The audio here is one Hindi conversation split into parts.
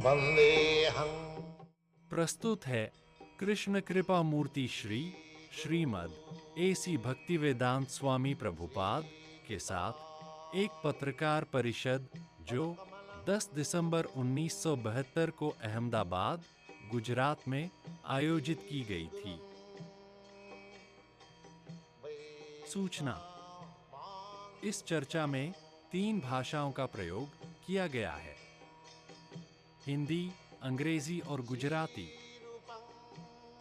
वन्देऽहम्। प्रस्तुत है कृष्ण कृपा मूर्ति श्रीमद् एसी भक्तिवेदांत स्वामी प्रभुपाद के साथ एक पत्रकार परिषद जो 10 दिसंबर 1972 को अहमदाबाद, गुजरात में आयोजित की गई थी। सूचना: इस चर्चा में 3 भाषाओं का प्रयोग किया गया है: हिंदी, अंग्रेजी और गुजराती।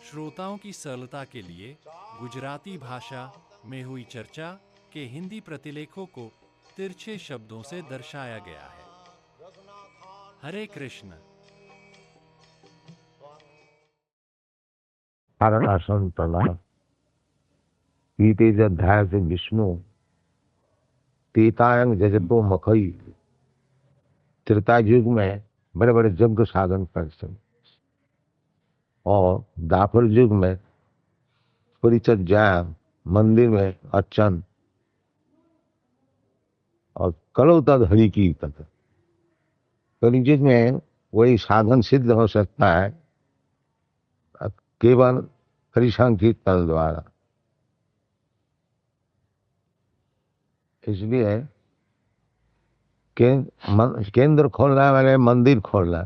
श्रोताओं की सरलता के लिए गुजराती भाषा में हुई चर्चा के हिंदी प्रतिलेखों को तिरछे शब्दों से दर्शाया गया है। हरे कृष्ण। आसन प्रणाम। गीतेज अध्याय से विष्णु तीतायन जजतो मखई। त्रेता युग में बड़े बड़े यज्ञ साधन करते और दापर युग में परिचर्या, मंदिर में अर्चन और कलो तद हरि कीर्तन। कलियुग में वही साधन सिद्ध हो सकता है केवल हरि संकीर्तन द्वारा। इसलिए केंद्र खोलना मैंने मंदिर खोलना,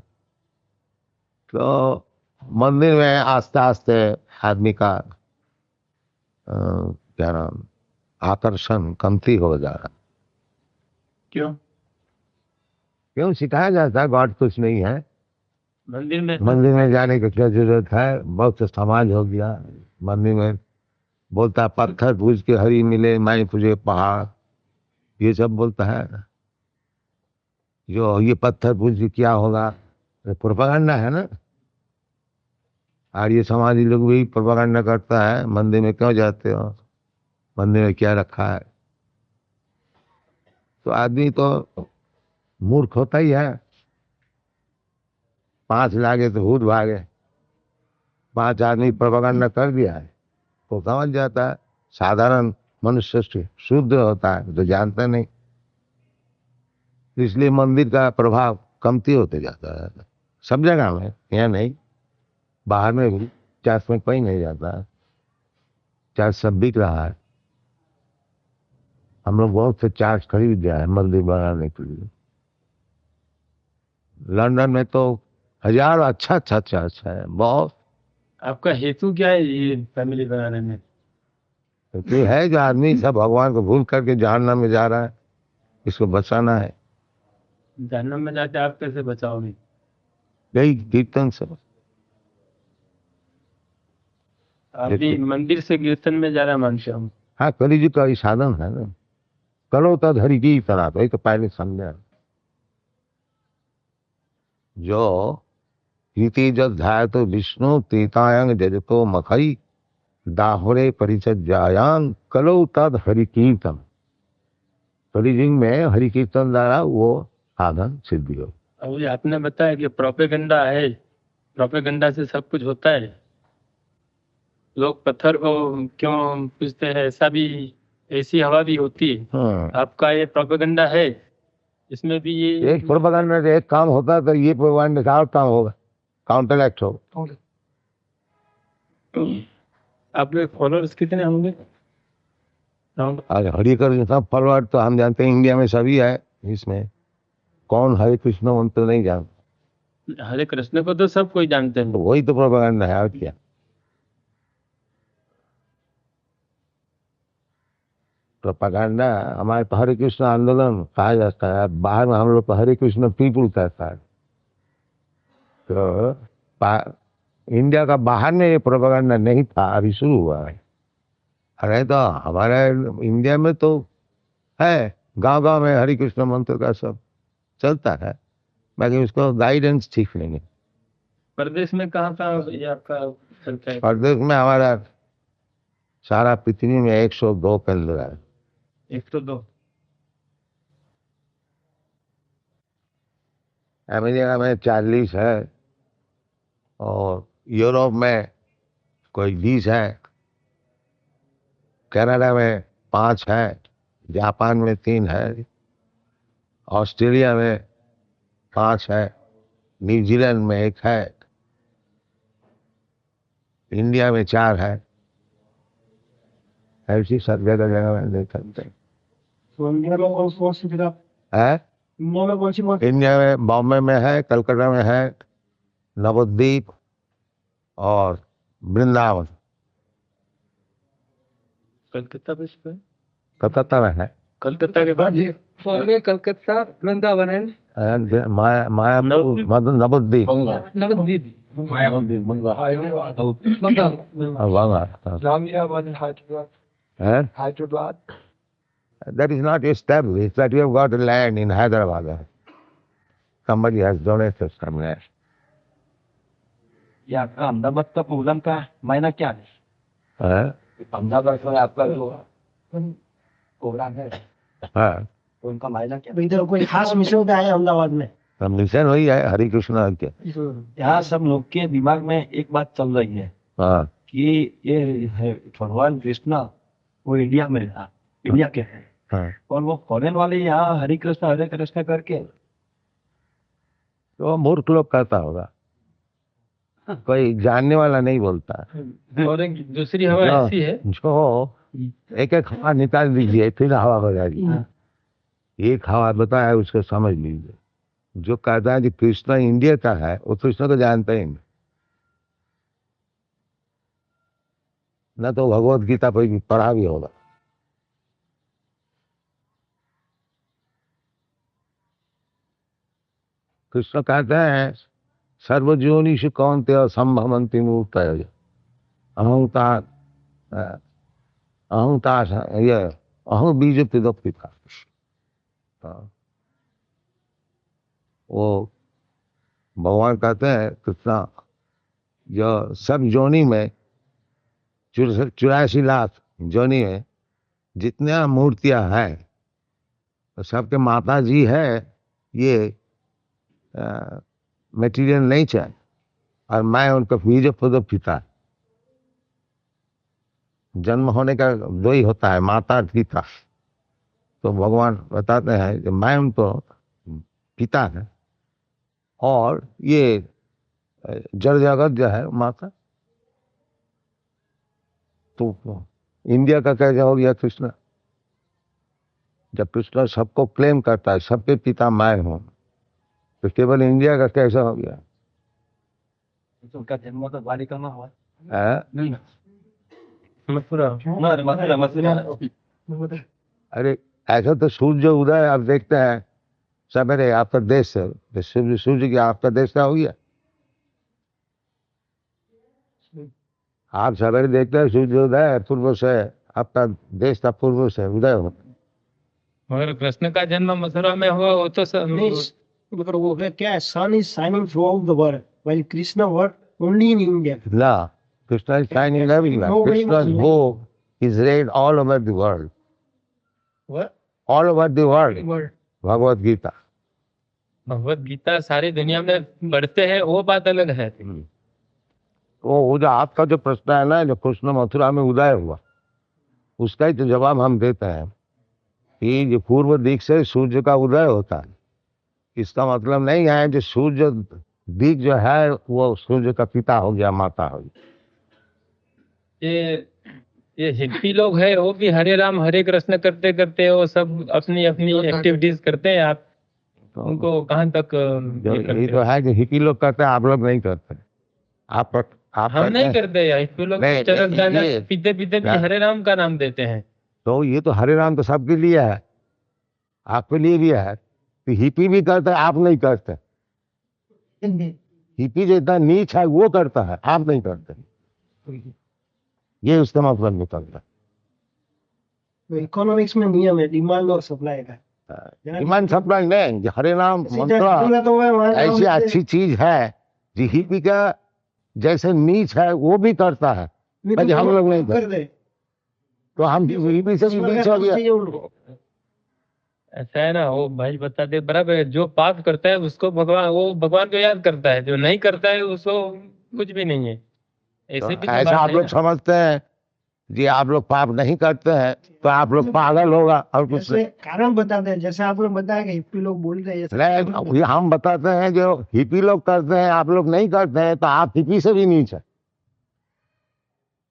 तो मंदिर में आस्ते आस्ते आदमी का क्या नाम आकर्षण कमती हो जा रहा। क्यों सिखाया जाता है गॉड कुछ नहीं है, मंदिर में जाने की क्या जरूरत है। बहुत समाज हो गया मंदिर में, बोलता पत्थर पूज के हरि मिले, मैं पूजे पहाड़, ये सब बोलता है। जो ये पत्थर पूज के क्या होगा, प्रोपागंडा है ना। आर्य समाजी लोग भी प्रोपागंडा करता है, मंदिर में क्यों जाते हो, मंदिर में क्या रखा है। तो आदमी तो मूर्ख होता ही है। 5 लागे तो भूत भागे। 5 आदमी प्रोपागंडा कर दिया है तो समझ जाता है। साधारण मनुष्य शुद्ध होता है तो जानता नहीं। इसलिए मंदिर का प्रभाव कमती होते जाता है सब जगह में, यहाँ नहीं, बाहर में भी चर्च में कोई नहीं जाता है। चर्च सब बिक रहा है। हम लोग बहुत से चर्च खरीद दिया है मंदिर बनाने के लिए। लंदन में तो 1000 अच्छा चर्च है बहुत। आपका हेतु क्या है ये फैमिली बनाने में? तो है जो आदमी सब भगवान को भूल करके जहन्नम में जा रहा है, इसको बचाना है। जहन्नम में जाके आप कैसे बचाओगे? यही कीर्तन से। आप भी मंदिर से कीर्तन में ज्यादा मानते हो? हाँ, कलियुग का ही साधन है ना। करो तद हरि की तरह, तो ये तो पहले समझा। जो रीति जब ध्याय तो विष्णु तीतायंग जजतो मखई, दाहुरे परिचर्यायान कलो तद हरि कीर्तन। कलियुग में हरि कीर्तन द्वारा वो साधन सिद्धि हो। अब ये आपने बताया कि प्रोपेगेंडा है, प्रोपेगेंडा से सब कुछ होता है। लोग पत्थर को क्यों पूजते हैं, ऐसा भी, ऐसी हवा भी होती है। आपका ये प्रोपेगेंडा है, इसमें भी ये एक प्रोपेगेंडा से एक काम होता है तो ये प्रोपेगेंडा का और काम होगा, काउंटर एक्ट होगा। आप लोग फॉलोअर्स कितने होंगे? हरि कृष्ण सब फॉलोअर तो हम जानते हैं इंडिया में सभी है। इसमें कौन हरे कृष्ण मंत्र नहीं जानता? हरे कृष्ण को तो सब कोई जानते हैं। तो वही तो प्रोपेगेंडा है और क्या। प्रोपेगेंडा हमारे तो हरे कृष्ण आंदोलन कहा जाता है, बाहर में हम लोग तो हरे कृष्ण पीपुल कहता है। तो इंडिया का बाहर में ये प्रोपेगेंडा नहीं था, अभी शुरू हुआ है। अरे तो हमारे इंडिया में तो है, गांव गांव में हरे कृष्ण मंत्र का सब चलता है, बाकी उसको गाइडेंस ठीक नहीं है। प्रदेश में कहाँ कहाँ ये आपका चलता है? प्रदेश में हमारा सारा पृथ्वी में 102 केंद्र है। 102? अमेरिका में 40 है और यूरोप में कोई 20 है, कनाडा में 5 है, जापान में 3 है, ऑस्ट्रेलिया में 5 है, न्यूजीलैंड में एक है, इंडिया में 4 है, ऐसी सब जगह जगह में देख सकते हैं। तो इंडिया में कौन सी जगह, है इंडिया में कौन सी इंडिया में बॉम्बे में है, कलकत्ता में है, नवद्वीप और वृंदावन। कलकत्ता पे कलकत्ता में है, कलकत्ता के बाद बॉम्बे, कलकत्ता, वृंदावन है, Mayapur, Nabadwip, Nabadwip, Hyderabad. That is not established, that we have got a land in Hyderabad. Somebody has donated some land. ये आपका अहमदाबाद का प्रोग्राम का मायना क्या है? हाँ, अहमदाबाद में आपका प्रोग्राम है, हाँ, तो उनका मायना क्या? इधर कोई खास मिशन पे आए अहमदाबाद में? मिशन वही है, हरे कृष्ण के। यहाँ सब लोग के दिमाग में एक बात चल रही है हाँ, कि ये है भगवान कृष्ण वो इंडिया में था, इंडिया के हैं, हाँ, और वो फॉरेन वाले यहाँ हरे कृष्ण करके तो मूर्ख लोग कहता होगा, कोई जानने वाला नहीं बोलता। और एक दूसरी हवा हाँ। ऐसी है जो एक एक हवा निकाल दीजिए, फिर हवा हो जाएगी। एक हवा बताया उसको समझ लीजिए। जो कहता है कि कृष्ण इंडिया का है, वो कृष्ण को जानते ही नहीं, न तो भगवत गीता कोई पढ़ा भी होगा। कृष्ण कहते हैं सर्वजोनिषु कौन्तेय संभवन्ति मूर्तयः अहंकार अहंकार ये अहं बीज पिता। वो भगवान कहते हैं कृष्णा जो सब जोनी में 84 लाख जोनी में जितने मूर्तियां हैं तो सबके माता जी है। ये मटेरियल नहीं चाहिए, और मैं उनका बीज पिता। जन्म होने का 2 ही होता है, माता और पिता। तो भगवान बताते हैं कि मैं उनको पिता है, और ये जड़ जगत जो है माता। तो इंडिया का कैसे हो गया कृष्ण? जब कृष्ण सबको क्लेम करता है, सबके पिता मैं हूं, तो केवल इंडिया का कैसा हो गया? उनका जन्म तो द्वारिका में हुआ है? मथुरा। अरे ऐसा तो सूर्य उदय आप देखते हैं सवेरे, आपका देश है सूर्य की, आपका देश का हो गया। आप सवेरे देखते हैं सूर्य उदय पूर्व से, आपका देश का पूर्व से उदय होता है। मगर कृष्ण का जन्म मथुरा में हुआ, वो तो वो है क्या, sun is shining throughout the world while Krishna work only in India. ना, Krishna is shining everywhere. Krishna's book is read all over the world. What? All over the world. Bhagavad Gita. Bhagavad Gita सारी दुनिया में बढ़ते हैं, वो बात अलग है। वो जो आपका जो प्रश्न है ना, जो कृष्ण मथुरा में उदय हुआ, उसका ही तो जवाब हम देते हैं कि जो पूर्व दिक से सूर्य का उदय होता है, इसका मतलब नहीं है जो सूर्य दिक जो है वो सूर्य का पिता हो गया, माता हो गई। ये हिप्पी लोग है, वो भी हरे राम हरे कृष्ण करते करते वो सब अपनी अपनी एक्टिविटीज करते हैं। आप उनको कहाँ तक ये तो है कि हिप्पी लोग करते हैं, आप लोग नहीं करते। आप हम नहीं करते यार, हिप्पी लोग चरस गांजा पीते पीते भी हरे राम का नाम देते हैं। तो ये तो हरे राम तो सबके लिए है, आपके लिए भी है। तो हिप्पी भी करता है, आप नहीं करते। हिप्पी जो इतना नीच है वो करता है, आप नहीं करते। ये उसका मतलब निकलता है। इकोनॉमिक्स में नियम है डिमांड और सप्लाई का। डिमांड सप्लाई नहीं, हरे राम मंत्र ऐसी अच्छी चीज है जो हिप्पी का जैसे नीच है वो भी करता है, लेकिन हम लोग नहीं करते। तो हम हिप्पी से भी नीच हो गया। ऐसा है ना, वो भाई बताते बराबर, जो पाप करता है उसको भगवान, वो भगवान को याद करता है, जो नहीं करता है उसको कुछ भी नहीं है। ऐसे भी ऐसा आप लोग समझते हैं जी आप लोग पाप नहीं करते हैं तो आप लोग पागल होगा और कुछ जैसे कारण बताते हैं, जैसे आप लोग बताया कि हिप्पी लोग बोलते हैं ऐसा। नहीं। हम बताते हैं जो हिपी लोग करते हैं आप लोग नहीं करते हैं, तो आप हिपी से भी नीच है।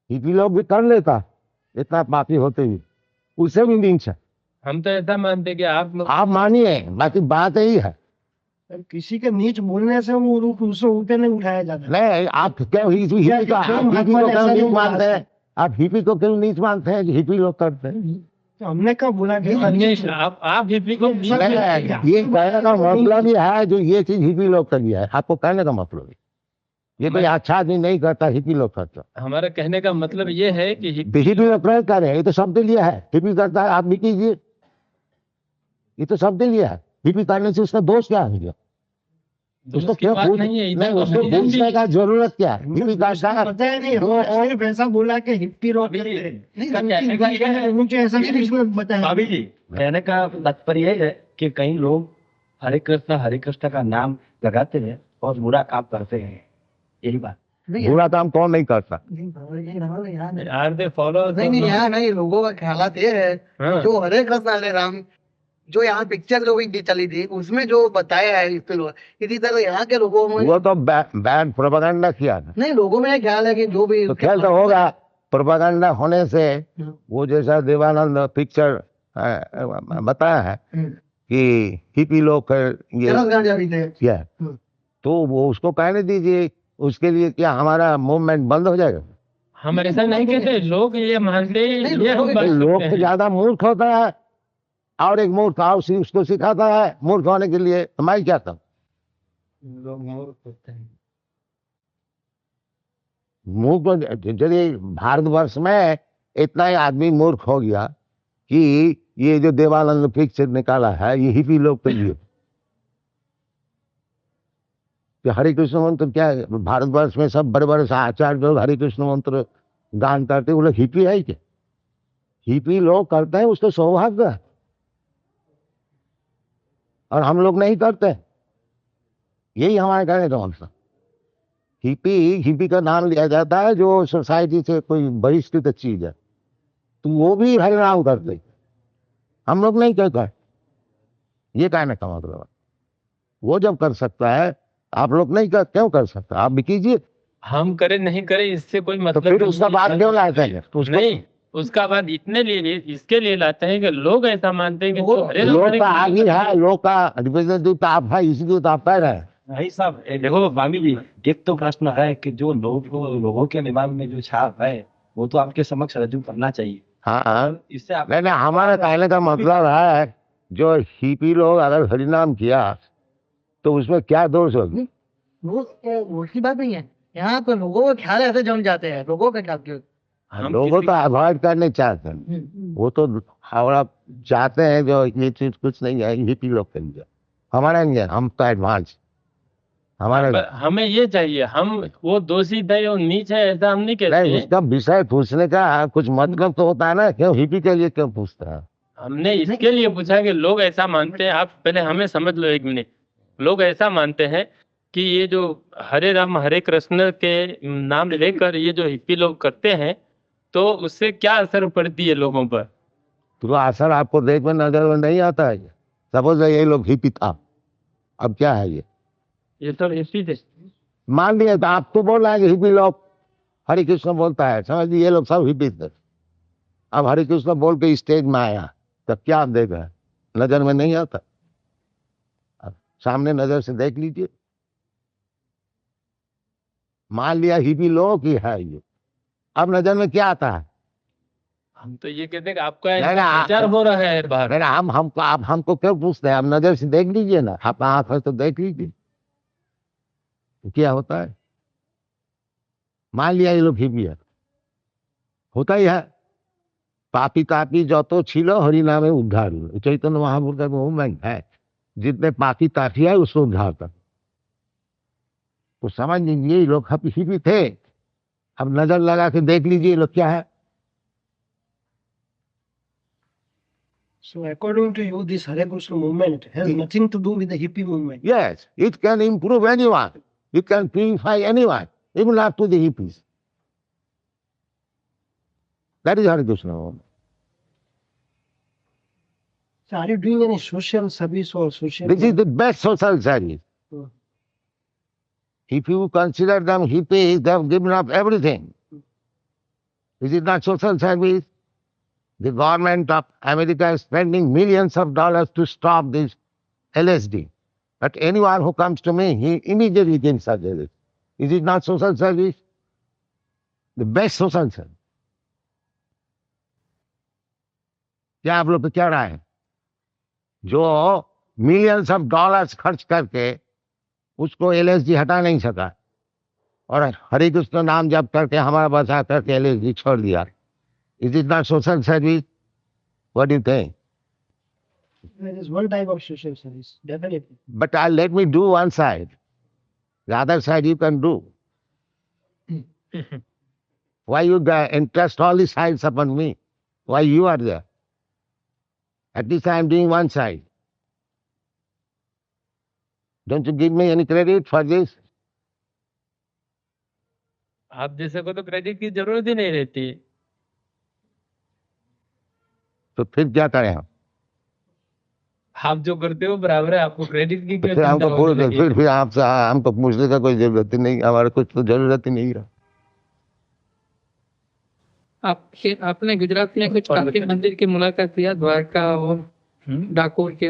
हिपी लोग भी कर लेता इतना पापी होते भी, उससे भी नीच है। हम तो ऐसा मानते हैं कि आप लोग आप मानिए, बाकी बात यही है। किसी के नीच बोलने से वो उससे ऊपर नहीं उठाया जाता। नहीं आप क्यों हिपी हिपी को आप हिपी को क्यों नीच मानते हैं? आप हिपी को क्यों नीच मानते हैं? हिपी लोग करते हैं। तो हमने कब बोला कि आप हिप्पी को नहीं, ये कहने का मतलब ये है जो ये चीज हिपी लोग कर लिया है, आपको कहने का मतलब ये कोई अच्छा आदमी नहीं करता, हिपी लोग करता। हमारा कहने का मतलब ये है कि हिपी लोग प्रयोग कर रहे हैं, ये तो सबके लिए है। हिपी करता है आप भी कीजिए, ये तो सबके लिए है। हिपी करने से उसका दोष क्या है? उसको उसकी क्यों बात पूछ नहीं है नहीं, इधर उसको पूछने का जरूरत क्या है? हिपी करता है पता है नहीं, और सिर्फ ऐसा बोला कि हिप्पी लोग मुझे ऐसा नहीं बताया। भाभी जी, कहने का तात्पर्य ये है कि कई लोग हरे कृष्ण का नाम लगाते हैं और बुरा काम करते हैं, यही बात। बुरा काम कौन नहीं करता? आर दे फॉलो नहीं यहाँ नहीं, लोगों का ख्यालात ये है हाँ। जो हरे कृष्ण हरे राम जो यहाँ पिक्चर जो भी चली थी उसमें जो बताया है इसी तरह यहाँ के लोगों में वो तो बैड प्रोपेगेंडा किया था। नहीं, लोगों में ख्याल है कि जो भी तो ख्याल तो होगा प्रोपेगेंडा होने से। वो जैसा देवानंद पिक्चर बताया है कि हिपी लोग ये चरस गांजा भी थे। किया है, तो वो उसको कहने दीजिए। उसके लिए क्या हमारा मूवमेंट बंद हो जाएगा? हम ऐसा नहीं कहते, लोग ये मानते हैं, ये हम बात लोग करते तो हैं। ज्यादा मूर्ख होता है और एक मूर्ख और उसको सिखाता है मूर्ख होने के लिए। मैं क्या था लोग मूर्ख होते हैं। मूर्ख यदि भारतवर्ष में इतना ही आदमी मूर्ख हो गया कि ये जो देवानंद पिक्चर निकाला है ये हिपी लोग के लिए कि हरे कृष्ण मंत्र क्या है? भारतवर्ष में सब बड़े बड़े आचार्य लोग हरे कृष्ण मंत्र गान करते, वो लोग हिपी है क्या? हिपी लोग करते हैं, उसको सौभाग्य है, और हम लोग नहीं करते। यही हमारे कहने का मतलब। हिपी का नाम लिया जाता है जो सोसाइटी से कोई बहिष्कृत चीज है, तो वो भी हरिनाम करते, हम लोग नहीं करते। ये कहने का मतलब है। वो जब कर सकता है आप लोग नहीं कर, क्यों कर सकता? आप भी कीजिए। हम करे नहीं करे इससे कोई तो मतलब फिर उसका बात क्यों लाते हैं? तो उसको नहीं, उसका बाद इतने लिए इसके लिए लाते हैं कि लोग ऐसा मानते हैं कि जो हरे राम लोग हरे का कृष्ण आगे है, लोग का रिप्रेजेंटेटिव तो आप है, इसीलिए तो आप कह रहे हैं। नहीं साहब, देखो भाभी जी, एक तो प्रश्न है कि जो लोगों के दिमाग में जो छाप है वो तो आपके समक्ष रजू करना चाहिए। हाँ इससे आप नहीं, हमारा कहने का मतलब है जो हिपी लोग अगर हरिनाम किया तो उसमें क्या दोष होगी? वो की बात नहीं है, यहाँ पे लोगों का ख्याल ऐसे जम जाते हैं, लोगों का ख्याल क्यों? हम लोगों तो अवॉइड करने चाहते हैं, वो तो हमारा चाहते हैं जो ये चीज कुछ नहीं है हिपी लोग के लिए। हमारा नहीं है, हम तो एडवांस हमारा हमें ये चाहिए, हम वो दोषी थे और नीच है ऐसा हम नहीं नहीं। कहते। उसका विषय पूछने का कुछ मतलब तो होता है ना, क्यों हिपी के लिए क्यों पूछता है? हमने इसके लिए पूछा कि लोग ऐसा मानते हैं, आप पहले हमें समझ लो एक मिनट। लोग ऐसा मानते हैं कि ये जो हरे राम हरे कृष्ण के नाम लेकर ये जो हिप्पी लोग करते हैं तो उससे क्या असर पड़ती है लोगों पर। तो असर आपको देख में नजर में नहीं आता है? सपोज ये लोग हिपी था, अब क्या है ये तो हिप्पी थे। मान लिया, तो आप तो बोल रहे हैं कि हिपी लोग हरे कृष्ण बोलता है, समझ लीजिए ये लोग सब हिपी थे। अब हरे कृष्ण बोल के स्टेज में आया तब क्या आप देख रहे हैं? नजर में नहीं आता? अब सामने नजर से देख लीजिए। मान लिया हिपी लोग ही है ये, अब नजर में क्या आता है? हम तो ये कहते हैं कि आपका नहीं, नहीं, प्रचार हो रहा है बाहर। नहीं, हमको आप हमको क्यों पूछते हैं? आप नजर से देख लीजिए ना, आप आंख है तो देख लीजिए तो क्या होता है। मान लिया ये लोग हिपी है, होता ही है। पापी तापी যত ছিল हरि नामे उद्धार हुए, चैतन्य महाप्रभु का मूवमेंट है, जितने पापी तापी है उसको उद्धार कर। तो समझ लीजिए ये लोग हिपी थे। अब नजर लगा के देख लीजिए ये लोग क्या है। So according to you, this Hare Krishna movement has nothing to do with the hippie movement. Yes, it can improve anyone, it can purify anyone, even up to the hippies. That is Hare Krishna movement. So are you doing any social service or social? This is the best social service. Hmm. If you consider them hippies, they have given up everything. Is it not social service? The government of America is spending millions of dollars to stop this LSD. But anyone who comes to me, he immediately thinks of LSD. Is it not social service? The best social service. क्या आप लोग पे क्या राय है? जो मिलियंस ऑफ डॉलर्स खर्च करके उसको एलएसडी हटा नहीं सका और हरे कृष्ण नाम जप करके हमारा बचा करके एलएसडी छोड़ दिया. Is it not social service? What do you think? There is one type of social service, definitely. But let me do one side. The other side you can do. Why you entrust all the sides upon me? Why you are there? At least I am doing one side. Don't you give me any credit for this? आप जैसे को तो क्रेडिट की जरूरत ही नहीं रहती. तो फिर क्या करें हम? आप जो करते हो बराबर है, आपको क्रेडिट की फिर हमको फिर आपसे हमको पूछने का कोई जरूरत ही नहीं, हमारे कुछ तो जरूरत ही नहीं है. आपने गुजरात में कुछ काफी मंदिर की मुलाकात किया, द्वारका और डाकोर के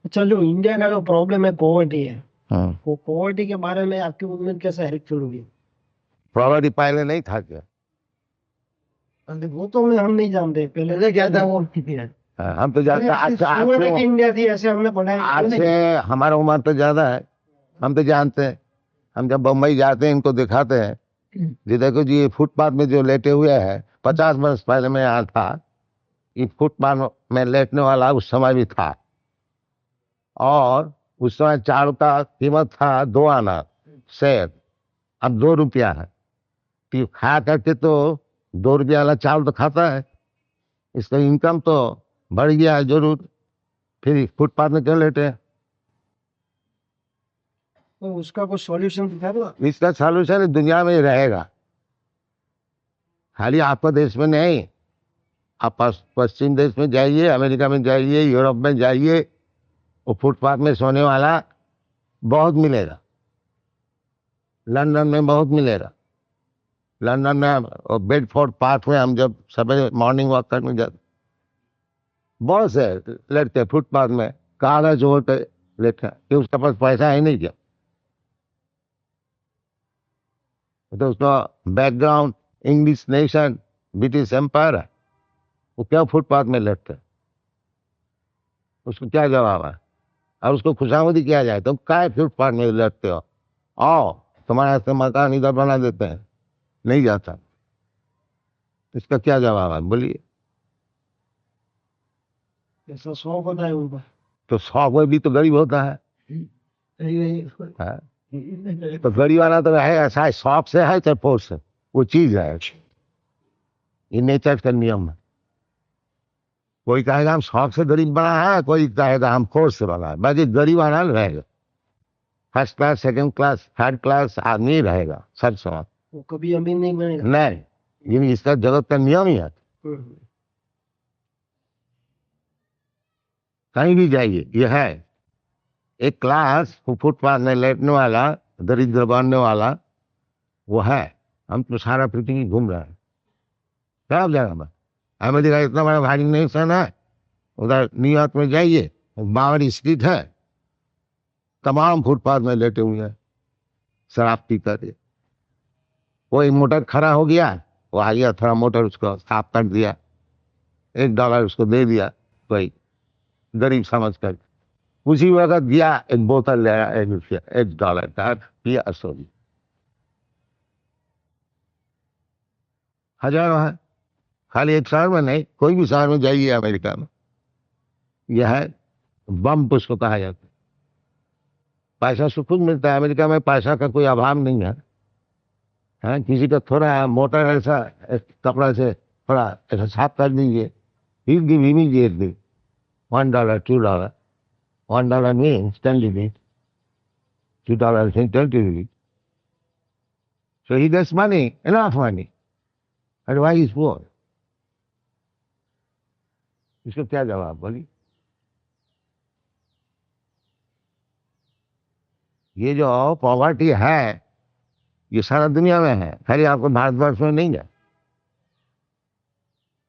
अच्छा, जो इंडिया का जो प्रॉब्लम है पॉवर्टी है, हाँ. वो पॉवर्टी के बारे में आपकी मूवमेंट कैसे हेल्पफुल होगी? प्रॉपर्टी पहले नहीं था क्या? वो तो हम नहीं जानते, पहले क्या था वो. हाँ, हम तो जानते हैं. इंडिया थी ऐसे हमने पढ़ा है. आज से हमारा उम्र तो ज्यादा है, हम तो जानते हैं. हम जब बम्बई जाते हैं इनको दिखाते हैं जी, देखो जी ये फुटपाथ में जो लेटे हुए हैं, 50 वर्ष पहले मैं यहाँ था, ये फुटपाथ में लेटने वाला उस समय भी था. और उस समय चावल का कीमत था 2 आना शेर, अब 2 रुपया है. तो खा करके तो 2 रुपया वाला चावल तो खाता है, इसका इनकम तो बढ़ गया है जरूर. फिर फुटपाथ में क्यों लेटे हैं? तो उसका कोई सॉल्यूशन दिखा दो. इसका सॉल्यूशन दुनिया में ही रहेगा, खाली आपका देश में नहीं. आप पश्चिम देश में जाइए, अमेरिका में जाइए, यूरोप में जाइए, वो फुटपाथ में सोने वाला बहुत मिलेगा. लंदन में बहुत मिलेगा. लंदन में बेडफोर्ड पार्क में हम जब सवेरे मॉर्निंग वॉक करने जाते, बहुत से लेटते फुटपाथ में, कागज ओढ़ के लेटे कि उसके पास पैसा है नहीं क्या. तो उसका background English nation, British empire है, वो क्या फुटपाथ में लेटते? उसको क्या जवाब है? और उसको खुशामदी किया जाए तो क्या फुटपाथ में लेटते हो, आओ तुम्हारे से मकान इधर बना देते हैं, नहीं जाता. इसका क्या जवाब है बोलिए? ऐसा शौक होता है उनका. तो 100 कोई भी तो गरीब होता है. हाँ? तो गरीब वाला तो है ऐसा है, शौक से है चाहे फोर्स से, वो चीज है. ये नेचर का नियम है. कोई कहेगा हम शौक से गरीब बना है, कोई कहेगा हम फोर्स से बना है. बाकी गरीब वाला रहेगा, first class, second class, third class आदमी रहेगा सब समय. वो कभी अमीर नहीं बनेगा. नहीं, ये इसका जगत का नियम ही है. कहीं भी जाइए ये है. एक क्लास फुटपाथ में लेटने वाला, दरिद्र बनने वाला, वो है. हम तो सारा पृथ्वी घूम रहे हैं. क्या जगह में अमेरिका इतना बड़ा भारी नेशन है. उधर न्यूयॉर्क में जाइए, बावरी स्ट्रीट है, तमाम फुटपाथ में लेटे हुए हैं शराब पी कर. कोई मोटर खड़ा हो गया, वो आ गया, थोड़ा मोटर उसको साफ कर दिया, $1 उसको दे दिया, कोई गरीब समझ कर. उसी वक्त दिया, एक बोतल ले आया, $1 का पिया, सो हजारों है. खाली एक शहर में नहीं, कोई भी शहर में जाइए अमेरिका में, यह है बम उसको कहा जाता है. पैसा से खुद मिलता है अमेरिका में, पैसा का कोई अभाव नहीं है. हाँ, किसी का थोड़ा मोटर ऐसा कपड़ा से थोड़ा ऐसा साफ कर दीजिए, he'll give immediately $1, $2. $1 means 10 limit. $2 intellectually. So he gets money, enough money. And why he's poor? इसका क्या जवाब बोली? ये जो पॉवर्टी है ये सारा दुनिया में है, खाली आपको भारतवर्ष में नहीं है।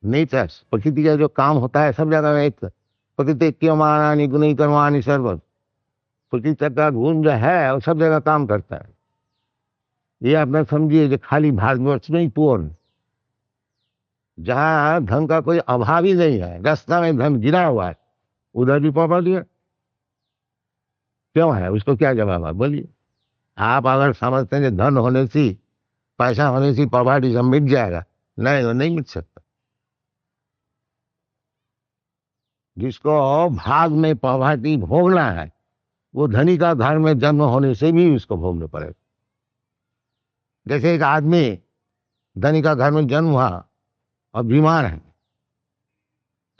नेचर प्रकृति का जो काम होता है सब जगह में एक प्रकृति क्रियमाणानि गुणैः कर्माणि सर्वत्र, प्रकृति का गुण जो है वो सब जगह काम करता है। ये आप न समझिए जो खाली भारतवर्ष में ही पूर्ण, जहाँ धन का कोई अभाव ही नहीं है, रास्ता में धन गिरा हुआ है, उधर भी पॉवर्टी है। क्यों है? उसको क्या जवाब है बोलिए? आप अगर समझते हैं कि धन होने से पैसा होने से पॉवर्टी सब मिट जाएगा, नहीं वो नहीं मिट सकता। जिसको भाग में पॉवर्टी भोगना है वो धनी का घर में जन्म होने से भी उसको भोगना पड़ेगा। जैसे एक आदमी धनी का घर में जन्म हुआ और बीमार है,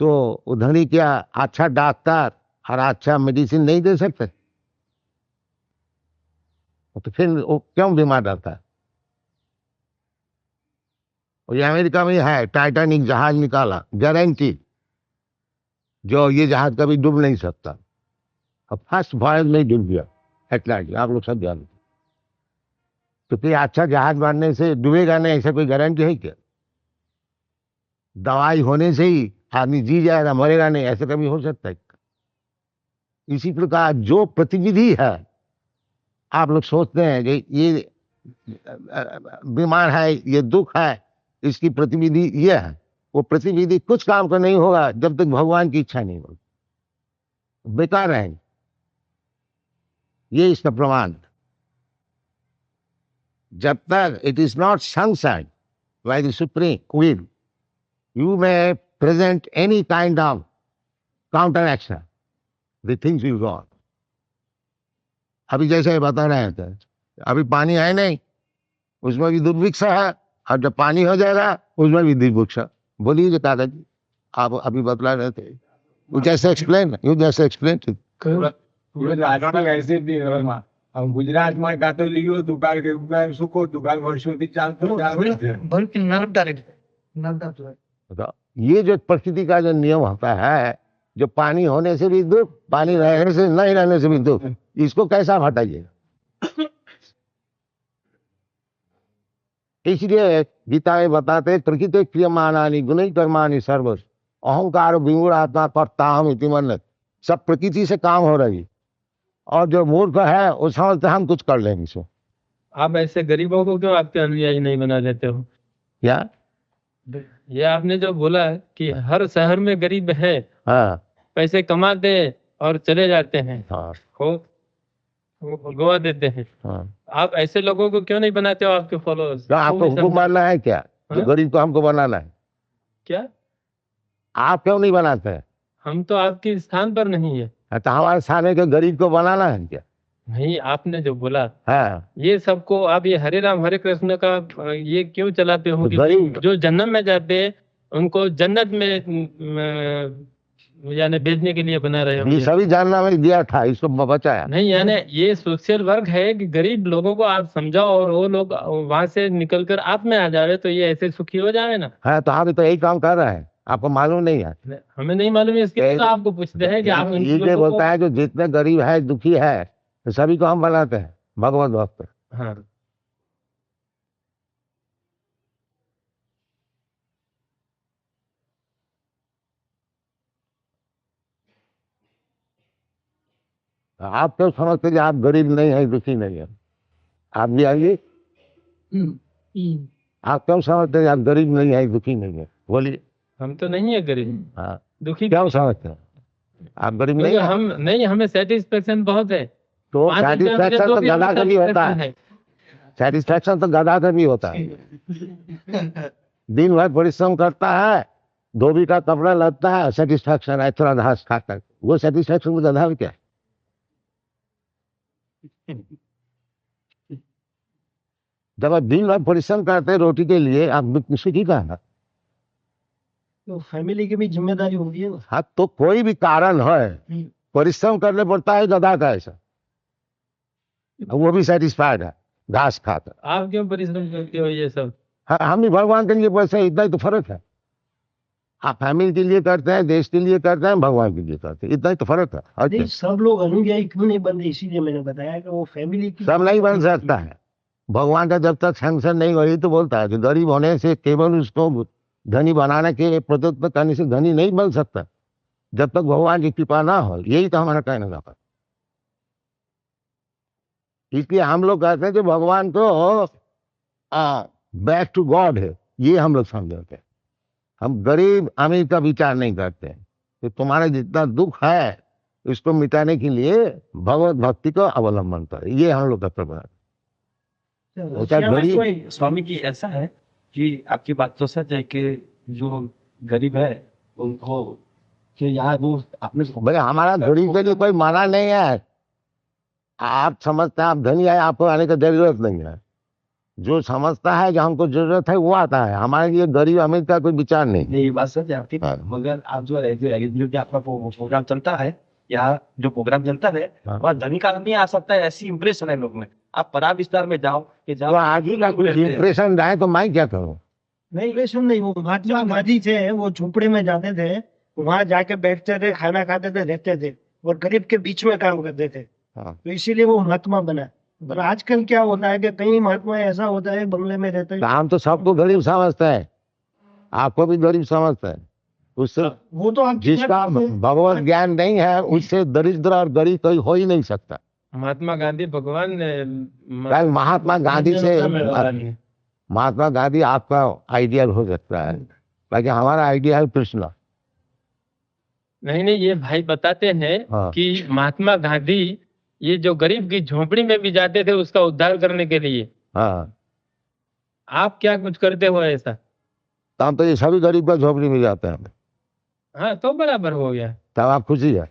तो वो धनी क्या अच्छा डॉक्टर और अच्छा मेडिसिन नहीं दे सकते? तो फिर वो क्यों बीमार रहता है? और ये अमेरिका में है, टाइटैनिक जहाज निकाला, गारंटी, जो ये जहाज कभी डूब नहीं सकता। अब फर्स्ट वॉयज में डूब गया एटलांटिक, आप लोग सब जानते। तो फिर अच्छा जहाज बनने से डूबेगा नहीं, ऐसा कोई गारंटी है क्या? दवाई होने से ही आदमी जी जाएगा, मरेगा नहीं, ऐसा कभी हो सकता है? इसी प्रकार जो प्रतिविधि है, आप लोग सोचते हैं कि ये बीमार है, ये दुख है, इसकी प्रतिविधि ये है, वो प्रतिविधि कुछ काम का नहीं होगा जब तक भगवान की इच्छा नहीं होगी, बेकार रहेंगे। ये इसका प्रमाण। जब तक it is not sanctioned by the supreme will, you may present any kind of counteraction, the things will go on. अभी जैसे बता रहे थे, अभी पानी है नहीं, उसमें भी दुर्भिक्ष है, और जब पानी हो जाएगा उसमें भी दुर्भिक्ष। बोलिए जो दादाजी आप अभी बतला रहे थे, यू जैसे एक्सप्लेन ऐसे भी ગુજરાતમાં કાતો લીયો દુકાળ કે દુકાળ સુકો દુકાળ વર્ષોથી ચાલતો बल्कि नर्मदा जो है तो ये जो प्रकृति का जो नियम होता है, जो पानी होने से भी दुख, पानी रहने से नहीं रहने से भी दुख, इसको कैसा हटाइएगा? इसलिए गीता में बताते प्रकृति क्रियमाणानि गुणैः कर्माणि सर्वस्य अहंकार विमूढ़ आत्मा कर्ताहम् इति मन्यते। सब प्रकृति से काम हो रही, और जो मूर्ख है वो समझते हम कुछ कर लेंगे इसमें। आप ऐसे गरीबों को क्यों आपके अनुयायी नहीं बना देते हो? क्या ये आपने जो बोला है कि हर शहर में गरीब है, हाँ पैसे कमाते और चले जाते हैं, हाँ वो गवा देते हैं, हाँ। आप ऐसे लोगों को क्यों नहीं बनाते हो आपके फॉलोअर्स? तो आपको हुक्म मानना है क्या? हाँ? जो गरीब को हमको बनाना है, क्या आप क्यों नहीं बनाते हैं? हम तो आपके स्थान पर नहीं है। तो हमारे सामने के गरीब को बनाना है क्या? नहीं, आपने जो बोला हाँ ये सबको आप ये हरे राम हरे कृष्ण का ये क्यों चलाते हो कि गरीब जो जन्नत में जाते हैं उनको जन्नत में यानी भेजने के लिए बना रहे हो? ये सभी जानना मैंने दिया था, इसको बचाया नहीं, यानी ये सोशल वर्क है कि गरीब लोगों को आप समझाओ और वो लोग वहां से निकलकर आप में आ जावे, तो ये ऐसे सुखी हो जावे ना। है। तो हम तो यही काम कर रहे हैं, आपको मालूम नहीं है? हमें नहीं मालूम है, इसके लिए तो आपको पूछते हैं कि आप उन ये जो लोगों को- बोलता है जो जितने गरीब है दुखी है तो सभी को हम बनाते हैं भगवत भक्त। हाँ आप क्यों समझते कि आप गरीब नहीं है, दुखी नहीं है? आप भी आइए। आप क्यों समझते हैं आप गरीब नहीं है, दुखी नहीं है? बोलिए। हम तो नहीं है गरीब, हाँ दुखी क्यों समझते हैं आप गरीब नहीं क्योंकि है? हम नहीं, हमें सेटिस्फेक्शन बहुत है। तो 5 रुपया मुझे सेटिस्फैक्शन दो तो भी गधा हमें का भी होता satisfaction है, सेटिस्फैक्शन तो गधा का भी होता है। दिन भर परिश्रम करता है, धोबी का कपड़ा लगता है, सेटिस्फैक्शन है थोड़ा घास खाकर, वो सेटिस्फैक्शन तो गधा में क्या है? जब आप दिन भर परिश्रम करते हैं रोटी के लिए, आप सुखी कहाँ है? तो फैमिली की भी जिम्मेदारी होती है ना। हाँ तो कोई भी कारण है, परिश्रम करने पड़ता है गधा का ऐसा। वो भी सेटिस्फाइड है घास खाकर। आप क्यों परिश्रम करते हो ये सब? हम भी भगवान के लिए पैसे, इतना ही तो फर्क है। आप फैमिली के लिए करते हैं, देश के लिए करते हैं, भगवान के लिए करते हैं, इतना ही तो फर्क है। और नहीं, क्या? सब लोग अनुयायी क्यों नहीं बन रहे, इसीलिए मैंने बताया कि वो फैमिली की सब नहीं बन सकता है। भगवान का जब तक सैंक्शन नहीं वही तो बोलता है कि गरीब होने से केवल उसको धनी बनाने के प्रयत्न करने से धनी नहीं बन सकता, जब तक भगवान की कृपा ना हो। यही तो हमारा कहने का है। इसलिए हम लोग कहते हैं कि भगवान तो बैक टू गॉड है, ये हम लोग समझते हैं। हम गरीब अमीर का विचार नहीं करते हैं। तो तुम्हारा जितना दुख है इसको मिटाने के लिए भगवत भक्ति का अवलंबन करें, ये हम लोग का प्रभाव है। रशिया में गरीब- कोई- स्वामी जी ऐसा है कि आपकी बात तो सच है कि जो गरीब है उनको कि यार वो आपने भाई हमारा गरीब के लिए कोई माना नहीं है। आप समझते हैं आप धनी है, आपको आने की जरूरत नहीं है। जो समझता है कि हमको जरूरत है वो आता है। हमारे लिए गरीब अमीर का कोई विचार नहीं। नहीं, ये बात सच है आपकी। हाँ। मगर आप जो आपका प्रोग्राम चलता है, यहाँ जो प्रोग्राम चलता है हाँ। वहाँ धनी का आदमी आ सकता है, ऐसी इंप्रेशन है लोग में। आप परा विस्तार में जाओ कि तो जाओ आगे का कुछ इंप्रेशन रहे तो मैं क्या करूँ? नहीं वैसे नहीं, वो महात्मा गांधी थे, वो झोपड़े में जाते थे, वहां जाके बैठते थे, खाना खाते थे, रहते थे और गरीब के बीच में काम करते थे। हाँ। तो इसीलिए वो महात्मा बना। पर आजकल क्या होता है कि कई महात्मा ऐसा होता है बंगले में रहते तो हैं, हम तो सबको गरीब समझते हैं, आपको भी गरीब समझते हैं। उससे वो तो आप जिसका भगवत ज्ञान नहीं है उससे दरिद्र और गरीब कोई हो ही नहीं सकता। महात्मा गांधी भगवान कल महात्मा गांधी से महात्मा गांधी आपका आइडियल हो सकता है, बाकी हमारा आइडिया है कृष्ण। नहीं नहीं, ये भाई बताते हैं हाँ। कि महात्मा गांधी ये जो गरीब की झोपड़ी में भी जाते थे उसका उद्धार करने के लिए। हाँ, आप क्या कुछ करते हो ऐसा? तो हम तो ये सभी गरीब का झोपड़ी में जाते हैं, हाँ तो बराबर हो गया। तब आप खुशी है।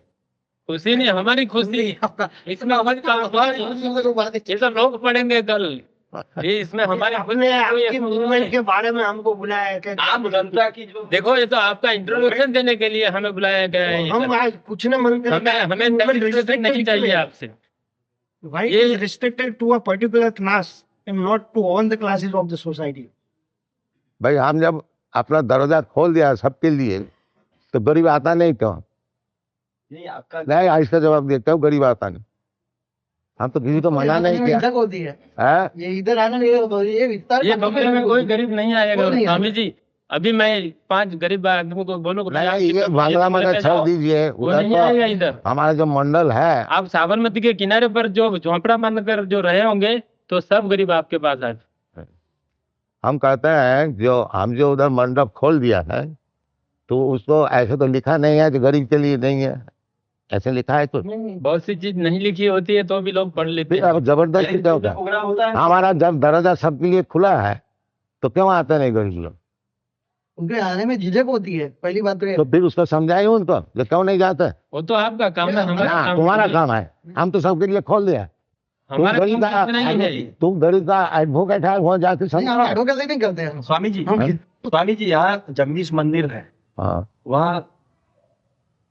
खुशी नहीं, हमारी खुशी इसमें ये तो लोग पढ़ेंगे कल, ये इसमें हमारी आपने आपके खुशी। मूवमेंट के बारे में हमको बुलाया है कि आप जनता की जो देखो ये तो आपका इंट्रोडक्शन देने के लिए हमें बुलाया गया है। हम आज पूछने मन हमें इंट्रोडक्शन नहीं चाहिए आपसे। Why it is restricted to a particular class and not to all the classes of the society? भाई हम जब अपना दरवाजा खोल दिया सबके लिए तो गरीब आता नहीं क्यों? नहीं आपका नहीं, इसका जवाब देता हूँ, गरीब आता नहीं। हम तो किसी को मना नहीं किया इधर होती है, है। ये इधर आना नहीं होता, ये विस्तार ये बंगले में कोई गरीब नहीं आएगा। कोई नहीं स्वामी जी अभी मैं 5 गरीब आदमियों को बोलूँ नहीं, ये बांग्ला में छोड़ दीजिए, वो उधर नहीं आएगा तो इधर। हमारा जो मंडल है। आप साबरमती के किनारे पर जो झोंपड़ा मानकर जो रहे होंगे तो सब गरीब आपके पास आए। हम कहते हैं जो उधर मंडप खोल दिया है तो उसको ऐसे तो लिखा नहीं है कि गरीब के लिए नहीं है, ऐसे लिखा है कुछ। बहुत सी चीज नहीं लिखी होती है तो भी लोग पढ़ लेते फिर हैं। अब जबरदस्ती क्या होता है? प्रोग्राम होता है हमारा जब दरवाजा सबके लिए खुला है तो क्यों आते नहीं गरीब लोग? उनके आने में झिझक होती है, पहली बात तो ये। तो फिर उसको समझाइए उनको जो क्यों नहीं जाते। वो तो आपका काम है, हमारा हाँ, काम तुम्हारा नहीं। काम है, हम तो सबके लिए खोल दिया। हमारा काम कुछ नहीं है। तुम गरीब का एडवोकेट है, वहाँ जाके नहीं, हम समझाओ। एडवोकेसी नहीं करते हैं। स्वामी जी। हाँ। स्वामी जी यहाँ जगदीश मंदिर है, हाँ, वहाँ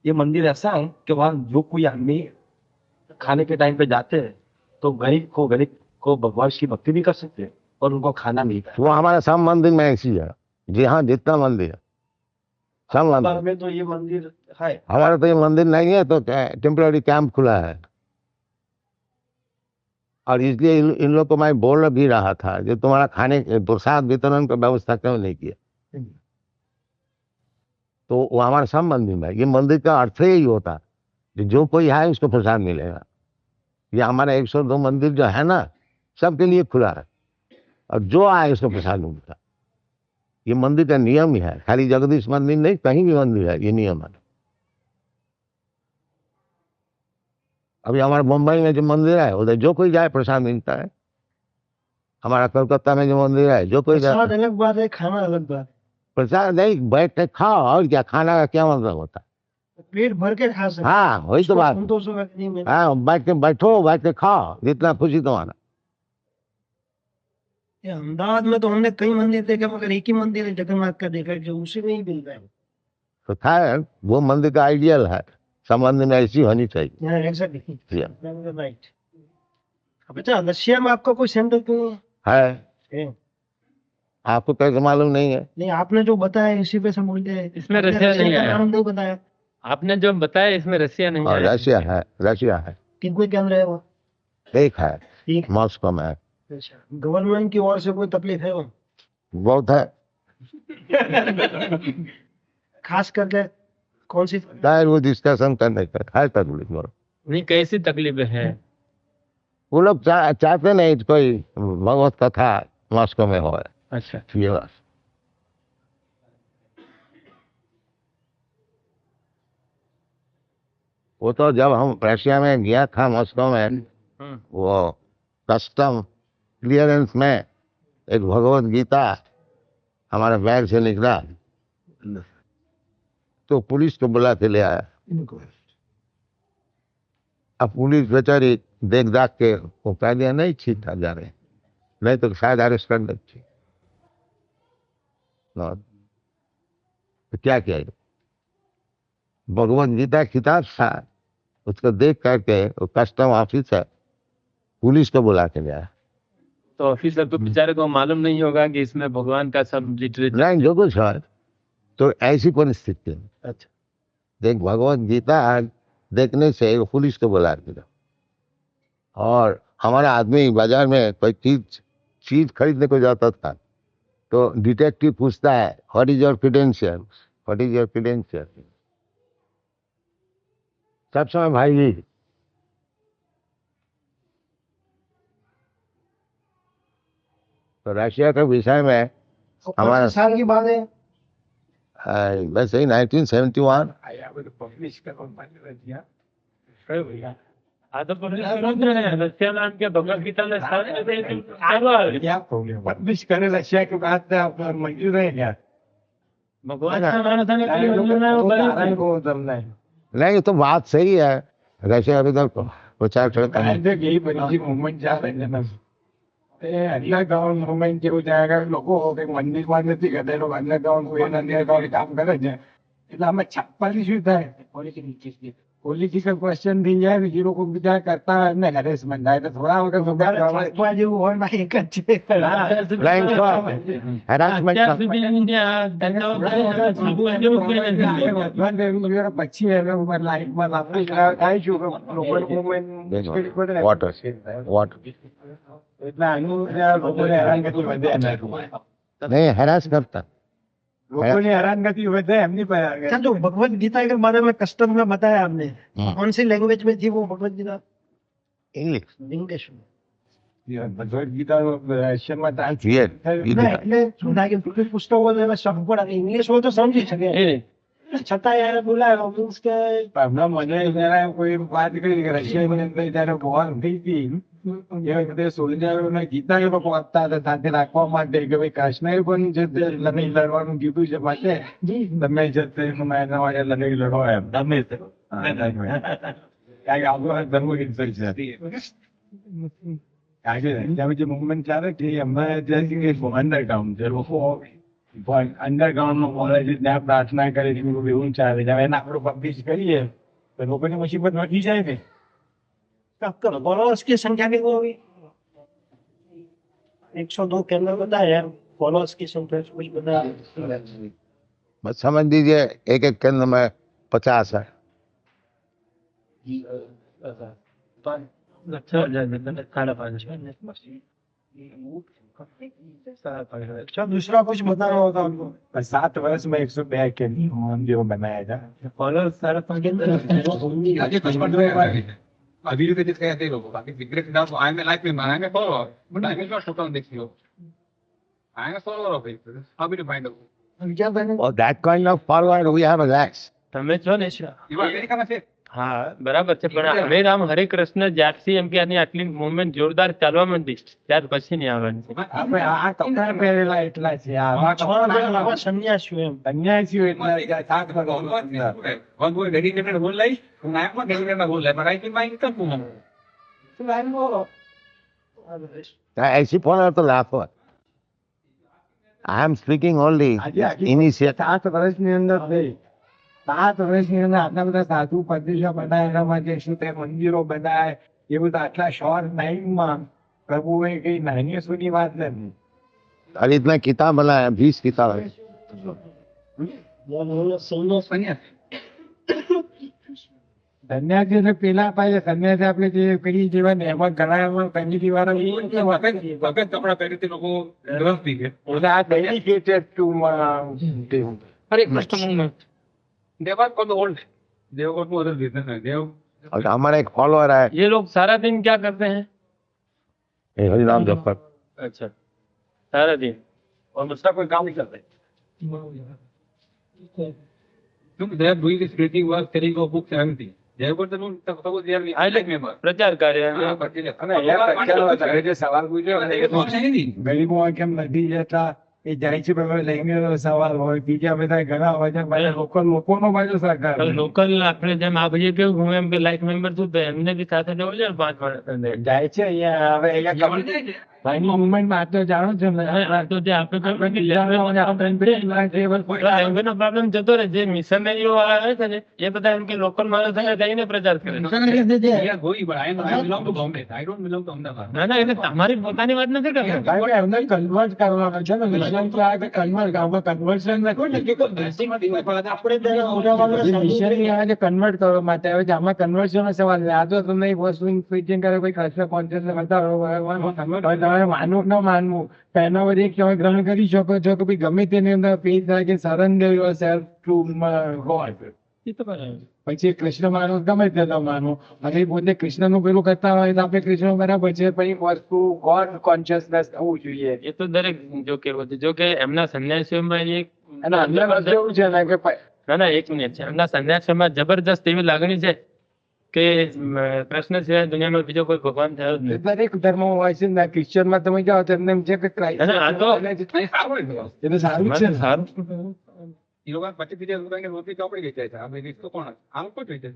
ये मंदिर ऐसा है कि वहाँ जो कोई आदमी खाने के टाइम पे जाते हैं तो गरीब को भगवान की भक्ति भी कर सकते हैं और उनको खाना मिलता है। वो हमारा सब मंदिर में ऐसी है। जी हाँ, जितना मंदिर है सब बार मंदिर। में तो ये मंदिर है। हमारा तो ये मंदिर नहीं है तो टेम्पररी कैंप खुला है। और इसलिए इन लोग को मैं बोल भी रहा था जो तुम्हारा खाने प्रसाद वितरण का व्यवस्था क्यों नहीं किया। तो वो हमारा सब मंदिर में, ये मंदिर का अर्थ ही होता है कि जो कोई है उसको प्रसाद मिलेगा। ये हमारा 102 मंदिर जो है ना सबके लिए खुला है और जो आए उसको प्रसाद मिलता। ये मंदिर का नियम ही है, खाली जगदीश मंदिर नहीं, कहीं भी मंदिर है ये नियम है। अभी हमारा मुंबई में जो मंदिर है उधर जो कोई जाए प्रसाद मिलता है। हमारा कोलकाता में जो मंदिर है जो कोई प्रसाद जाए अलग बात है, खाना अलग बात है। प्रसाद नहीं, बैठ के खाओ और क्या, खाना का क्या मतलब होता है? पेट भर के खा सकते हाँ वही तो बात। संतोष व्यक्ति में। हाँ, बैठ के खाओ जितना खुशी तुम्हारा। ये अहमदाबाद में तो हमने कई मंदिर देखे मगर एक ही मंदिर है जगन्नाथ का देखा जो उसी में ही मिलता है। तो था वो मंदिर का आइडियल है, सब मंदिर में ऐसी होनी चाहिए। Yeah, exactly. Yeah. That's right. अच्छा, रशिया में आपका कोई सेंटर क्यों है। है? आपको कैसे मालूम नहीं है? नहीं, आपने जो बताया इसी पे से मुझे इसमें आपने रशिया नहीं का आया। नाम नहीं बताया। आपने जो बताया इसमें रसिया नहीं और है। रशिया है, रशिया है, कितने केंद्र है वो? एक है, ठीक। मॉस्को में। अच्छा, गवर्नमेंट की ओर से कोई तकलीफ है वो? बहुत है। खास करके कौन सी? शायद वो डिस्कशन करने का है तकलीफ। नहीं, कैसी तकलीफें हैं? वो लोग चाहते नहीं कोई भगवत कथा मॉस्को में हो। अच्छा, ये बस। वो तो जब हम रशिया में गया था मॉस्को में, वो कस्टम क्लियरेंस में एक भगवत गीता हमारे बैग से निकला, तो पुलिस को बुला के ले आया। अब पुलिस बेचारी देख दाख के वो कह दिया नहीं ठीक था, जा रहे, नहीं तो शायद अरेस्ट कर देती। तो क्या किया, भगवत गीता किताब था, उसको देख करके वो कस्टम ऑफिसर पुलिस को बुला के गया। तो ऑफिसर को बेचारे को मालूम नहीं होगा कि इसमें भगवान का सब लिटरेचर। नहीं, जो कुछ है तो ऐसी परिस्थिति में अच्छा, देख भगवत गीता देखने से वो पुलिस को बुला के गया। और हमारा आदमी बाजार में कोई चीज खरीदने को जाता था तो डिटेक्टिव पूछता है what is your credential, what is your credential. सब समय भाई जी तो रशिया के विषय में हमारा साल की बात है। बस यही 1971। आया वो पब्लिश करो मान दिया। हाँ तो रशिया नाम के भगवत गीता में क्या प्रॉब्लम, पब्लिश करे रशिया के बाद मंजूर है क्या? भगवान को उतरना है। नहीं, तो बात सही है। रशिया अभी तक प्रचार करता है। यही बड़ी मूवमेंट जा रहे हैं ना, अंडरग्राउंड मूवमेंट જેવું જાય લોકો મંદિરમાં નથી કરતા, લોકો અંડરગ્રાઉન્ડ કોઈ અંડરગ્રાઉન્ડ કામ કરે છે એટલે આમાં છાપવાની શું થાય, પોલિટિકલ ક્વેશ્ચન થઈ જાય બીજી લોકો બીજા કરતા હોય ને હેરેસમેન્ટ થાય તો થોડા વખત છાપવા જેવું હોય ના એક જ છે। harassment પછી એને લાઈફમાં થાય શું લોકોનું મૂવમેન્ટ water એટલે આનું લોકોને હેરાનગતિ વધે नहीं हरास करता। લોકોની હેરાનગતિ વધે એમની પર अच्छा, जो भगवत गीता के बारे में कस्टम में बताया आपने, हाँ। कौन सी लैंग्वेज में थी वो भगवत गीता? इंग्लिश इंग्लिश में। ભગવદ ગીતા રશિયનમાં Yes. ના, એટલે શું થાય કે બધી પુસ્તકો એમાં શબ્દ પણ ઇંગ્લિશ હોય તો સમજી શકે, છતાં યાર બોલાયો મીન્સ કે હમણાં મને જયારે કોઈ વાત કરી કે રશિયાની અંદર જયારે વોર થઈ હતી એ વખતે સોલ્જરોને ગીતા એ લોકો આપતા હતા સાથે રાખવા માટે કે ભાઈ કૃષ્ણએ પણ જે લડાઈ લડવાનું કીધું છે માટે તમે જે એના માટે લડાઈ લડો એમ તમે કારણ કે આપણો ધર્મ હિંસક છે કારણ કે રશિયામાં જે મુવમેન્ટ ચાલે છે એમાં અંડરગ્રાઉન્ડ છે, લોકો અંડરગ્રાઉન્ડમાં કોલેજ ત્યાં પ્રાર્થના કરે છે એવું ચાલે છે। હવે એને આપણે પબ્લિશ કરીએ તો લોકોની મુસીબત વધી જાય ને। फॉलोअर्स की संख्या कितनी होगी? 102 केंद्र बताया, फॉलोअर्स की संख्या कुछ बता। बस समझ दीजिए एक एक केंद्र में 50 है। अच्छा, दूसरा कुछ बताना होता उनको। 7 वर्ष में 102 के मंदिरों बनाया था। फॉलोअर्स सारा अभी भी कहते हैं लोग बाकी विग्रेट ना आई एम लाइफ में आएंगे follow but I will not shut down देखियो I am follow of it how do find out क्या बने? और that kind of forward we have a lacks. તમે છો ને यू आर अमेरिका में से હા બરાબર છે પણ હવે રામ હરે કૃષ્ણ જ્યારથી એમ કે આની આટલી મુવમેન્ટ જોરદાર ચાલવા માંડી ત્યાર પછી નહીં આવવાની છે। આપણે આ કપડા પહેરેલા એટલા છે આ સન્યાસીઓ એમ સન્યાસીઓ એટલા સાત वन वो dedicated whole life I am not dedicated whole life but I think my income ऐसी फोन तो लाखों। I am speaking only initiate. 7 વર્ષની અંદર થઈ 7 વર્ષની અંદર આટલા બધા સાધુ પ્રદેશો બનાવ્યા એના માટે શું તે મંદિરો બનાય એ બધું આટલા શોર્ટ ટાઈમમાં પ્રભુએ કઈ નાની સુની વાત નથી. अरे इतना किताब बनाया 20 किताब है સંન્યાસી એટલે પેલા પાછા સંન્યાસી આપણે જે કરી જેવા ને એમાં ઘણા એમાં ફેમિલી વાળા વખત કપડા પહેરી તે લોકો ગ્લવ્સ પી ગયા. એટલે આ dedicated two Hare Krishna movement. They were called old. They were to other business. They were और हमारा एक फॉलोअर है ये लोग सारा दिन क्या करते हैं? ये हरिनाम जप पर अच्छा, सारा दिन और दूसरा कोई काम नहीं करते. they are doing this creative work, selling of books and everything. They have got the loan. Suppose they are I like member. प्रचार कार्य हाँ, है. but they are- અને એ પ્રખ્યાત હતા. એ જે સવાલ પૂછ્યો ને, એ તો नहीं. ગરીબો કેમ નથી જતા એ જાય છે પેલો લઈને સવાલ હોય બીજા બધા ઘણા હોય છે બધા લોકોનો બાજુ સરકાર લોકલ આપણે જેમ આ ભાઈએ કેવું હું એમ કે લાઈક મેમ્બર છું તો એમને બી સાથે જવું છે ને 5 વર્ષ જાય છે અહીંયા હવે અહીંયા ભાઈની મુવમેન્ટમાં આ તો જાણો છો ને તો જે આપણે પ્રોબ્લેમ જતો રહે જે મિશનરીઓ આવે છે ને એ બધા એમ કે લોકલ માણસ જઈને પ્રચાર કરે We are going, but I belong to Bombay. I don't belong to Ahmedabad. ના ના એટલે તમારી પોતાની વાત નથી કરતા કારણ કે એમને કન્વર્ટ કરવાનો છે ને મિશન તો આ કન્વર્ટ ગામમાં કન્વર્શન મિશનરી આવે છે કન્વર્ટ કરવા માટે હવે આમાં કન્વર્શન નો સવાલ છે આ તો તમને એક વસ્તુ ફિટિંગ કરે કોઈ કૃષ્ણ કોન્શિયસ બતાવો તમારે માનવું ન માનવું એના વડે એક તમે ગ્રહણ કરી શકો છો કે ભાઈ ગમે તેની અંદર પેજ થાય કે surrender yourself to God એ તો બરાબર પછી કૃષ્ણ માનો ગમે તેનો માનો અને પોતે કૃષ્ણનું પેલું કરતા હોય તો આપણે કૃષ્ણ બરાબર છે પછી વસ્તુ ગોડ કોન્શિયસનેસ થવું જોઈએ એ તો દરેક જો કેવું છે જો કે એમના સંન્યાસીઓમાં એક અને અંદર એવું છે ને કે ના ના 1 મિનિટ છે એમના સંન્યાસીઓમાં જબરજસ્ત એવી લાગણી છે કે કૃષ્ણ સિવાય દુનિયામાં બીજો કોઈ ભગવાન થયો જ નથી. દરેક ધર્મ હોય છે ને ક્રિશ્ચનમાં તમે જાઓ તો એમને એમ છે કે ક્રાઇસ્ટ ના, ના, આ તો- નહીં, સારું છે. એ તો સારું જ છે ને. સારું એ લોકો 25 રૂપિયા રોટી ચોપડી વેચાય છે. આ ભાઈ રીત તો કોણ? આ લોકો જ વેચે છે.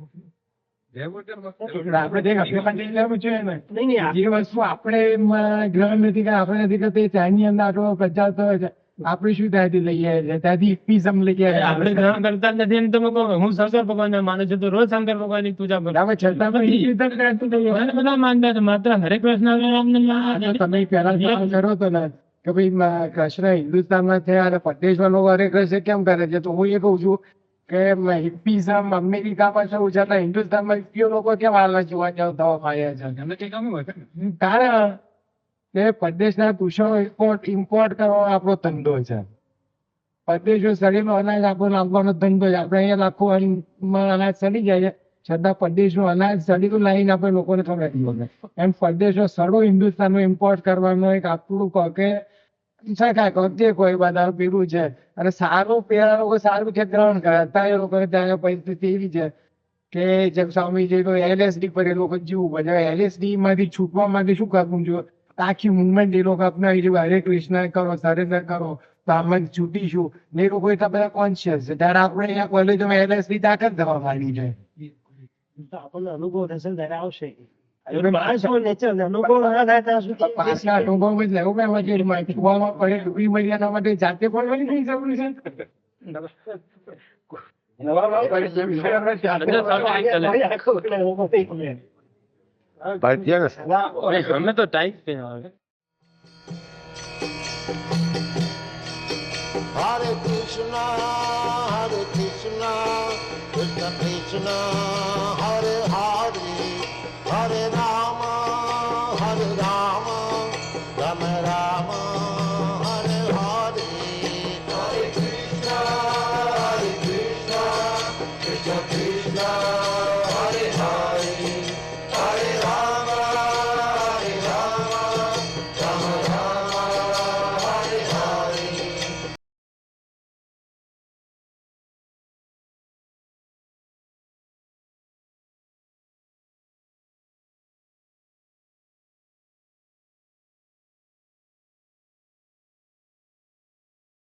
They have got their work. આપણે જે અભિમાન લેવું જોઈએ ને નહીં નહીં જે વસ્તુ આપણે ગ્રહણ નથી કે આપણે નથી કરતા ત્યાંની અંદર આટલો પ્રચાર થયો છે આપણે શું ત્યાંથી લઈએ છીએ ત્યાંથી ઇક્વિઝમ લઈએ આપણે ગ્રહણ કરતા જ નથી એમ તમે કહો હું શંકર ભગવાનને માનું છું તો રોજ શંકર ભગવાનની પૂજા કરું આપણે છતાં પણ ઇક્વિઝમ કરતું થઈએ. ઘણા બધા માનતા છે માત્ર હરે કૃષ્ણ હરે રામને તો તમે પહેલા સવાલ કરો તો ને કે ભાઈ કૃષ્ણ હિન્દુસ્તાનમાં થયા અને પ્રદેશમાં લોકો હરે કૃષ્ણ કેમ કરે છે તો હું એ કહું છું કે હિપ્પીઝમ અમેરિકામાં શું છે હિન્દુસ્તાનમાં હિપ્પીઓ લોકો કેમ હાલ જોવા જવા આવ્યા છે એમને કંઈ કામ હોય છે ને. કારણ કે પરદેશના પુરુષો ઇમ્પોર્ટ કરવાનો આપણો ધંધો છે પરદેશો શરીરનો અનાજ આપણો નાખવાનો ધંધો છે આપણે અહીંયા લાખો અનાજ સડી જાય છે છતાં પરદેશનું અનાજ સડીનું લાવીને આપણે લોકોને ખવડાવી દઈએ એમ પરદેશો સડો હિન્દુસ્તાનનો ઇમ્પોર્ટ કરવાનો એક આપણું કહો કે શકાય કહો જે કોઈ બધા પીરું છે અને સારું પેલા લોકો સારું છે ગ્રહણ કરે અત્યારે લોકો ત્યાં પરિસ્થિતિ એવી છે કે જેમ સ્વામીજી તો LSD પર એ લોકો જીવવું પડે LSD માંથી છૂટવા માટે શું કરવું જોઈએ આખી મુવમેન્ટ એ લોકો અપનાવી છે હરે કૃષ્ણ કરો સરેન્ડર કરો તો આમાં છૂટીશું ને એ લોકો એટલા બધા કોન્શિયસ છે ત્યારે આપણે અહીંયા કોલેજમાં LSD તાકાત થવા માંડી છે આપણને અનુભવ થશે ત્યારે આવશે માણસનો નેચર અનુભવ ના થાય ત્યાં સુધી પાછલા અનુભવ જ લેવું મેં વગેરેમાં કુવામાં પડે ડૂબી મર્યાદા માટે જાતે પડવાની નહીં જરૂર છે भारतीय અમે તો ટાઈમ પે આવે Hare Krishna, Krishna Krishna